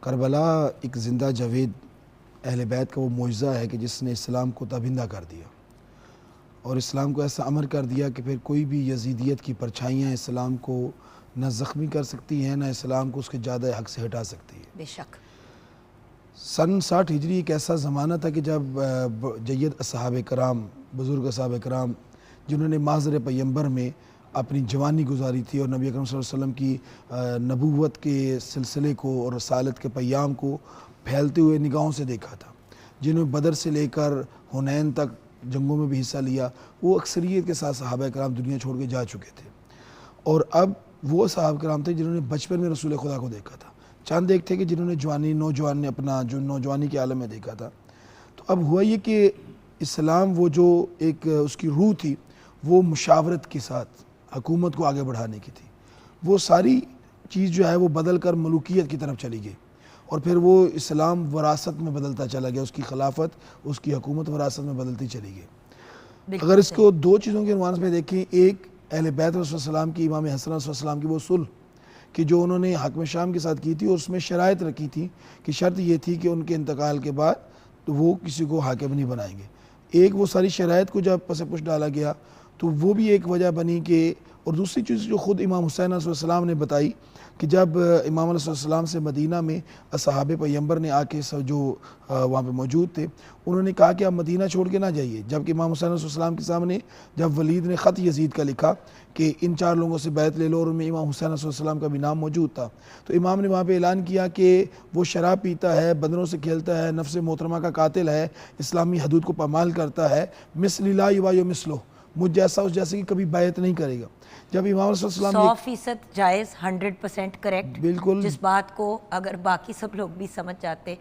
کربلا ایک زندہ جاوید اہل بیت کا وہ معجزہ ہے کہ جس نے اسلام کو تابندہ کر دیا اور اسلام کو ایسا امر کر دیا کہ پھر کوئی بھی یزیدیت کی پرچھائیاں اسلام کو نہ زخمی کر سکتی ہیں، نہ اسلام کو اس کے جادہ حق سے ہٹا سکتی ہے۔ بے شک۔ سن 60 ہجری ایک ایسا زمانہ تھا کہ جب جید اصحاب کرام، بزرگ اصحاب کرام جنہوں نے محضر پیمبر میں اپنی جوانی گزاری تھی اور نبی اکرم صلی اللہ علیہ وسلم کی نبوت کے سلسلے کو اور رسالت کے پیام کو پھیلتے ہوئے نگاہوں سے دیکھا تھا، جنہوں نے بدر سے لے کر حنین تک جنگوں میں بھی حصہ لیا، وہ اکثریت کے ساتھ صحابہ کرام دنیا چھوڑ کے جا چکے تھے، اور اب وہ صحابہ کرام تھے جنہوں نے بچپن میں رسول خدا کو دیکھا تھا۔ چند ایک تھے کہ جنہوں نے نوجوان نے اپنا جو نوجوانی کے عالم میں دیکھا تھا۔ تو اب ہوا یہ کہ اسلام وہ جو ایک اس کی روح تھی وہ مشاورت کے ساتھ حکومت کو آگے بڑھانے کی تھی، وہ ساری چیز جو ہے وہ بدل کر ملوکیت کی طرف چلی گئی، اور پھر وہ اسلام وراثت میں بدلتا چلا گیا، اس کی خلافت، اس کی حکومت وراثت میں بدلتی چلی گئی۔ اگر اس کو دو چیزوں کے عنوان میں دیکھیں، ایک اہل بیت رسول اللہ علیہ وسلم کی، امام حسن علیہ السلام کی وہ صلح کہ جو انہوں نے حاکم شام کے ساتھ کی تھی، اور اس میں شرائط رکھی تھی کہ شرط یہ تھی کہ ان کے انتقال کے بعد وہ کسی کو حاکم نہیں بنائیں گے۔ ایک وہ ساری شرائط کو جب پس پش ڈالا گیا تو وہ بھی ایک وجہ بنی کہ، اور دوسری چیز جو خود امام حسین علیہ السلام نے بتائی کہ جب امام علیہ السلام سے مدینہ میں اصحاب پیمبر نے آ کے جو وہاں پہ موجود تھے، انہوں نے کہا کہ آپ مدینہ چھوڑ کے نہ جائیے، جبکہ امام حسین علیہ السلام کے سامنے جب ولید نے خط یزید کا لکھا کہ ان 4 لوگوں سے بیعت لے لو، اور ان میں امام حسین علیہ السلام کا بھی نام موجود تھا، تو امام نے وہاں پہ اعلان کیا کہ وہ شراب پیتا ہے، بندروں سے کھیلتا ہے، نفس محترمہ کا قاتل ہے، اسلامی حدود کو پامال کرتا ہے، مثل لا یبایع مثلہ، مجھ جیسا اس جیسے کی کبھی بیعت نہیں کرے گا۔ جب امام علیہ السلام 100% جائز، 100% کریکٹ، بالکل، جس بات کو اگر باقی سب لوگ بھی سمجھ جاتے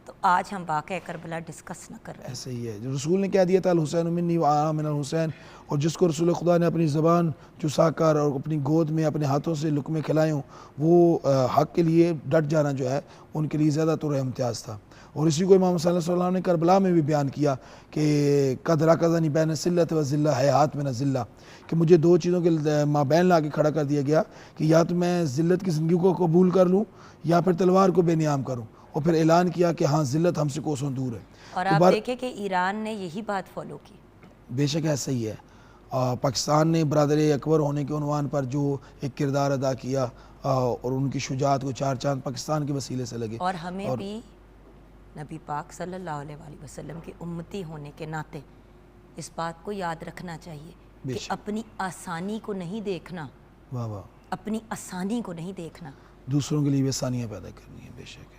تو آج ہم واقعہ کربلا ڈسکس نہ کر رہے۔ ایسے ہی ہے، رسول نے کہہ دیا تھا الحسین منی وانا من الحسین، اور جس کو رسول خدا نے اپنی زبان چسا کر اور اپنی گود میں اپنے ہاتھوں سے لقمے کھلائے ہوں، وہ حق کے لیے ڈٹ جانا جو ہے ان کے لیے زیادہ طور امتیاز تھا۔ اور اسی کو امام صلی اللہ علیہ وسلم نے کربلا میں بھی بیان کیا کہ قد رکضنی بین الصلۃ والذلہ حیات من الذلہ، کہ مجھے 2 چیزوں کے مابین لا کے کھڑا کر دیا گیا کہ یا تو میں ذلت کی زندگی کو قبول کر لوں یا پھر تلوار کو بے نیام کروں، اور پھر اعلان کیا کہ ہاں ذلت ہم سے کوسوں دور ہے۔ اور آپ دیکھیں کہ ایران نے یہی بات فالو کی۔ بے شک ایسا ہی ہے، پاکستان نے برادر اکبر ہونے کے عنوان پر جو ایک کردار ادا کیا، اور ان کی شجاعت کو 4 چاند پاکستان کے وسیلے سے لگے، اور ہمیں بھی نبی پاک صلی اللہ علیہ وآلہ وسلم کے امتی ہونے کے ناطے اس بات کو یاد رکھنا چاہیے کہ اپنی آسانی کو نہیں دیکھنا، واہ واہ، اپنی آسانی کو نہیں دیکھنا، دوسروں کے لیے بھی آسانیاں پیدا کرنی ہے۔ بے شک ہے۔